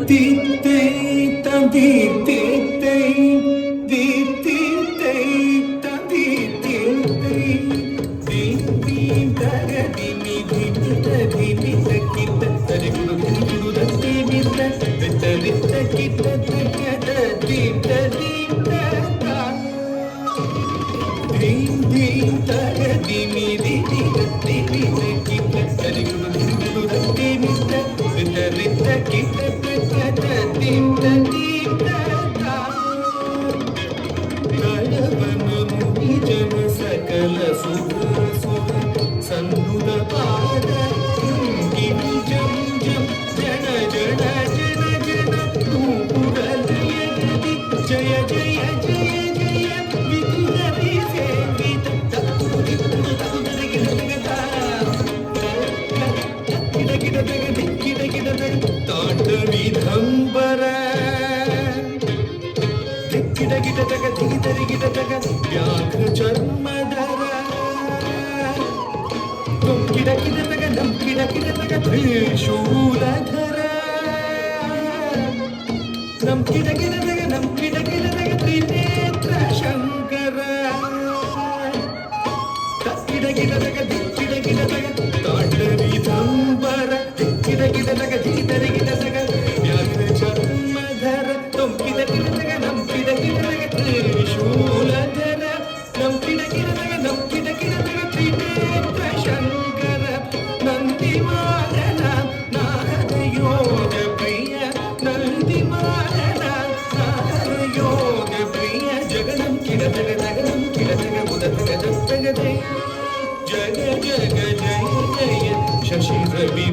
தீத்தை தம்பி தீத்தை தீத்தை தம்பி தீத்தை தீ தகதி நிதி நிதி நித கிட்ட தரி குடு தத்தி நித வித்த வித்த கிட்ட தக்கத தீத்த தீத்த தீ தகதி நிதி நிதி நித கிட்ட தரி குடு தத்தி நித வித்த வித்த கிட்ட தக்கத தீத்த தீத்த கடவನು ನಿಜನ ಸಕಲ ಸುಖ ಸುಖ ಸನ್ನುದ ಪಾದ ಗಿರಿ ಜಂ ಜಂ ಜನ ಜನ ಜನ ಜನ ತೂಪುರಲಯದಿ ಜಯ ಜಯ ಜಯ ಜಯ ವಿದುರವಿ ಸೇವಿತ ತಪ್ಪುದಿ ತಗುದರೆ ಗಿಡಗದ ಗಿಡ ಗಿಡದ ಗಿಡ ಗಿಡದ ತಾಂಡವಿ ಧಂಬರ ಗಿಡ ಗಿಡದಗ ದಿಗಿದರಿ ಗಿಡದಗ ವ್ಯಾಘ್ರ ಚರ್ಮದರ ಗಿಡ ಗಿಡದಗ ನಮ್ ಗಿಡ ಗಿಡದಗ ತ್ರಿಶೂಲಧರ ನಮ್ ಗಿಡ ಗಿಡದಗ ನಮ್ ಗಿಡ ಗಿಡದಗ ತ್ರಿನೇತ್ರ ಶಂಕರ ಗಿಡ ಗಿಡದಗ ಗಿಡ ಗಿಡದಗ ತಾಂಡವಿ ದಂಬರ ಗಿಡ ಗಿಡದಗ ದಿಗಿದರಿ ಗಿಡದಗ ವ್ಯಾಘ್ರ ಚರ್ಮಧರ ಗಿಡ ಗಿಡದಗ ನಮ್ ಗಿಡ ಗಿಡದಗ ತ್ರಿಶೂಲಧರ ನಮ್ ಗಿಡ ಗಿಡದಗ ನಮ್ ಗಿಡ ಗಿಡದಗ ತ್ರಿನೇತ್ರ ಶಂಕರ ನಂದಿ ಮಾರಣ ನಾರದ ಯೋಗ ಪ್ರಿಯ ನಂದಿ ಮಾರಣ ನಾರದ ಯೋಗ ಪ್ರಿಯ ಜಗನಂ ಗಿಡದಗ ನಗನಂ ಗಿಡದಗ ಉದತಗ ದತ್ತಗ ಜಯ ಜಗ ಜಯ ಜಯ ಶಶಿ ರವಿ